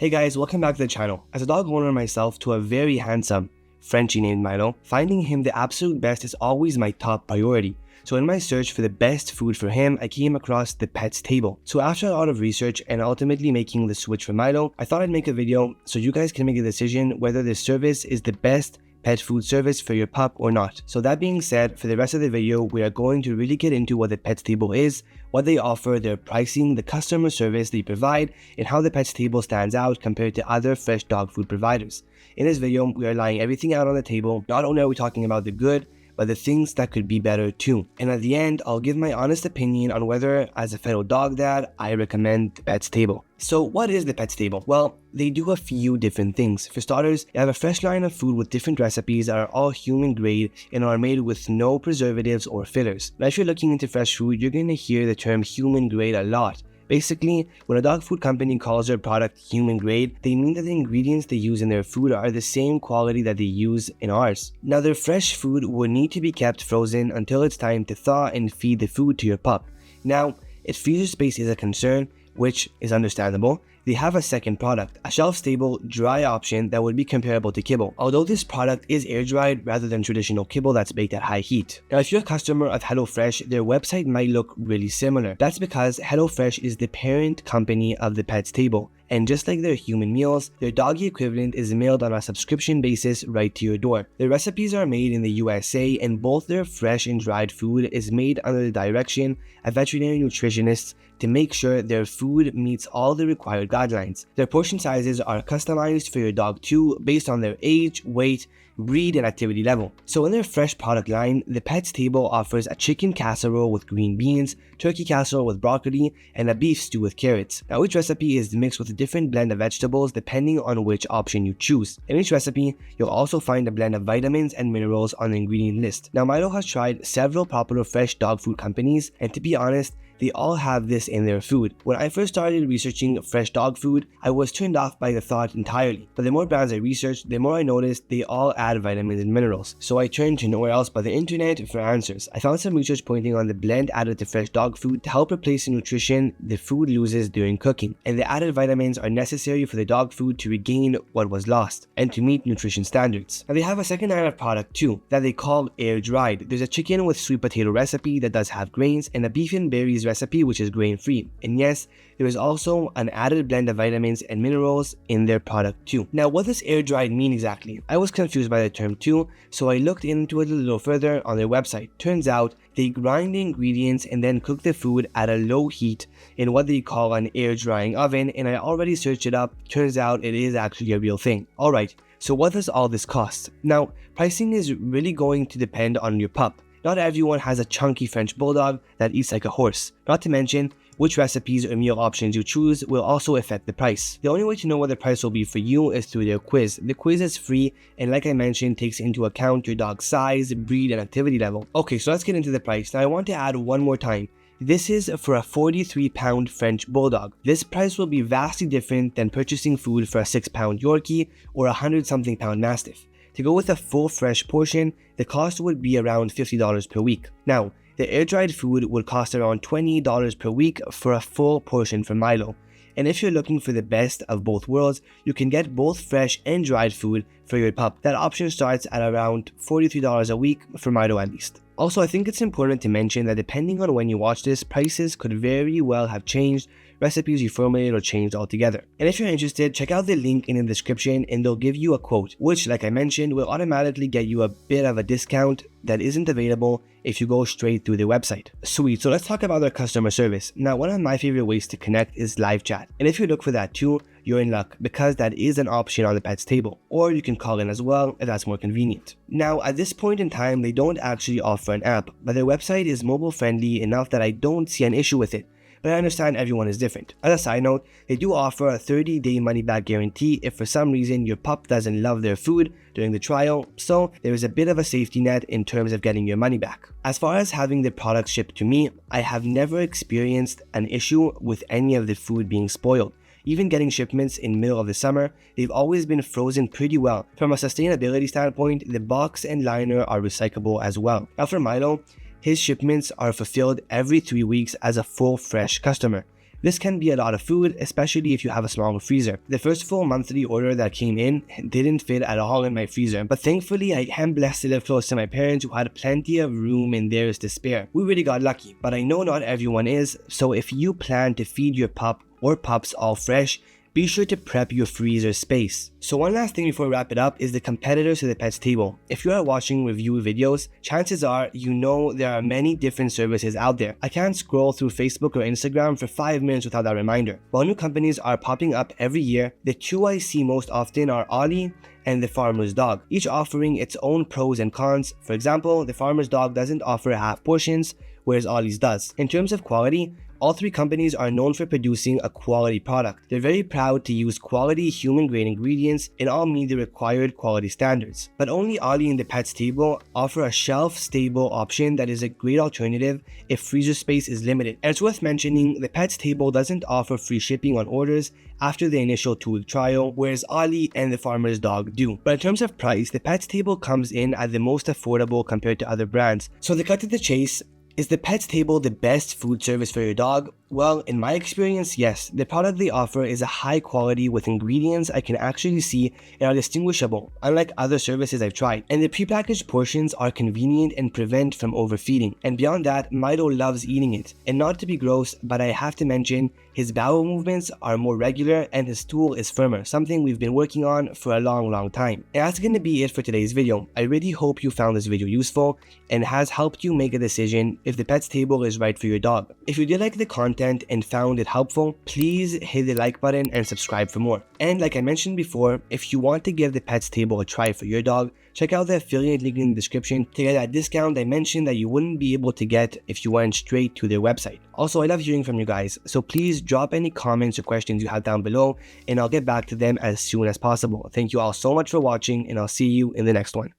Hey guys, welcome back to the channel. As a dog owner myself to a very handsome Frenchie named Milo, finding him the absolute best is always my top priority. So in my search for the best food for him, I came across the Pets Table. So after a lot of research and ultimately making the switch for Milo, I thought I'd make a video so you guys can make a decision whether this service is the best pet food service for your pup or not. So that being said, for the rest of the video, we are going to really get into what the Pets Table is, what they offer, their pricing, the customer service they provide, and how the Pets Table stands out compared to other fresh dog food providers. In this video, we are laying everything out on the table. Not only are we talking about the good, but the things that could be better too. And at the end, I'll give my honest opinion on whether, as a fellow dog dad, I recommend the Pets Table. So what is the Pets Table? Well, they do a few different things. For starters, they have a fresh line of food with different recipes that are all human grade and are made with no preservatives or fillers. Now, if you're looking into fresh food, you're going to hear the term human grade a lot. Basically, when a dog food company calls their product human grade, they mean that the ingredients they use in their food are the same quality that they use in ours. Now, their fresh food would need to be kept frozen until it's time to thaw and feed the food to your pup. Now, if freezer space is a concern, which is understandable, they have a second product, a shelf-stable, dry option that would be comparable to kibble, although this product is air-dried rather than traditional kibble that's baked at high heat. Now, if you're a customer of HelloFresh, their website might look really similar. That's because HelloFresh is the parent company of the Pets Table, and just like their human meals, their doggy equivalent is mailed on a subscription basis right to your door. The recipes are made in the USA, and both their fresh and dried food is made under the direction of veterinary nutritionists to make sure their food meets all the required guidelines. Their portion sizes are customized for your dog too, based on their age, weight, breed, and activity level. So in their fresh product line, the Pets Table offers a chicken casserole with green beans, turkey casserole with broccoli, and a beef stew with carrots. Now, each recipe is mixed with a different blend of vegetables depending on which option you choose. In each recipe, you'll also find a blend of vitamins and minerals on the ingredient list. Now, Milo has tried several popular fresh dog food companies, and to be honest, they all have this in their food. When I first started researching fresh dog food, I was turned off by the thought entirely. But the more brands I researched, the more I noticed they all add vitamins and minerals. So I turned to nowhere else but the internet for answers. I found some research pointing on the blend added to fresh dog food to help replace the nutrition the food loses during cooking. And the added vitamins are necessary for the dog food to regain what was lost and to meet nutrition standards. Now, they have a second line of product too that they call air dried. There's a chicken with sweet potato recipe that does have grains, and a beef and berries recipe which is grain free. And yes, there is also an added blend of vitamins and minerals in their product too. Now, what does air dried mean exactly? I was confused by the term too, so I looked into it a little further on their website. Turns out they grind the ingredients and then cook the food at a low heat in what they call an air drying oven, and I already searched it up. Turns out it is actually a real thing. Alright, so what does all this cost? Now, pricing is really going to depend on your pup. Not everyone has a chunky French bulldog that eats like a horse. Not to mention, which recipes or meal options you choose will also affect the price. The only way to know what the price will be for you is through their quiz. The quiz is free and, like I mentioned, takes into account your dog's size, breed, and activity level. Okay, so let's get into the price. Now, I want to add one more time. This is for a 43-pound French bulldog. This price will be vastly different than purchasing food for a 6-pound Yorkie or a 100-something pound Mastiff. To go with a full fresh portion, the cost would be around $50 per week. Now, the air-dried food would cost around $20 per week for a full portion for Milo. And if you're looking for the best of both worlds, you can get both fresh and dried food for your pup. That option starts at around $43 a week for Milo at least. Also, I think it's important to mention that depending on when you watch this, prices could very well have changed, recipes reformulated or changed altogether. And if you're interested, check out the link in the description and they'll give you a quote, which, like I mentioned, will automatically get you a bit of a discount that isn't available if you go straight through the website. Sweet, so let's talk about their customer service. Now, one of my favorite ways to connect is live chat. And if you look for that too, you're in luck because that is an option on the Pets Table. Or you can call in as well if that's more convenient. Now, at this point in time, they don't actually offer an app, but their website is mobile friendly enough that I don't see an issue with it. But I understand everyone is different. As a side note, they do offer a 30-day money-back guarantee if for some reason your pup doesn't love their food during the trial, so there is a bit of a safety net in terms of getting your money back. As far as having the product shipped to me, I have never experienced an issue with any of the food being spoiled. Even getting shipments in middle of the summer, they've always been frozen pretty well. From a sustainability standpoint, the box and liner are recyclable as well. Now for Milo, his shipments are fulfilled every 3 weeks as a full fresh customer. This can be a lot of food, especially if you have a smaller freezer. The first full monthly order that came in didn't fit at all in my freezer, but thankfully I am blessed to live close to my parents who had plenty of room in theirs to spare. We really got lucky, but I know not everyone is, so if you plan to feed your pup or pups all fresh, be sure to prep your freezer space. So one last thing before we wrap it up is the competitors to the pets table. If you are watching review videos, chances are you know there are many different services out there. I can't scroll through Facebook or Instagram for 5 minutes without that reminder. While new companies are popping up every year, the two I see most often are Ollie and the Farmer's Dog, each offering its own pros and cons. For example, the Farmer's Dog doesn't offer half portions, whereas Ollie's does. In terms of quality, all three companies are known for producing a quality product. They're very proud to use quality human-grade ingredients and all meet the required quality standards. But only Ollie and the Pets Table offer a shelf-stable option that is a great alternative if freezer space is limited. And it's worth mentioning, the Pets Table doesn't offer free shipping on orders after the initial 2-week trial, whereas Ollie and the Farmer's Dog do. But in terms of price, the Pets Table comes in at the most affordable compared to other brands. So the cut to the chase, is the Pets Table the best food service for your dog? Well, in my experience, yes. The product they offer is a high quality with ingredients I can actually see and are distinguishable, unlike other services I've tried. And the prepackaged portions are convenient and prevent from overfeeding. And beyond that, Milo loves eating it. And not to be gross, but I have to mention, his bowel movements are more regular and his stool is firmer, something we've been working on for a long time. And that's gonna be it for today's video. I really hope you found this video useful and has helped you make a decision if the Pets Table is right for your dog. If you did like the content and found it helpful, please hit the like button and subscribe for more. And like I mentioned before, if you want to give the Pets Table a try for your dog, check out the affiliate link in the description to get that discount I mentioned that you wouldn't be able to get if you went straight to their website. Also, I love hearing from you guys, so please drop any comments or questions you have down below and I'll get back to them as soon as possible. Thank you all so much for watching and I'll see you in the next one.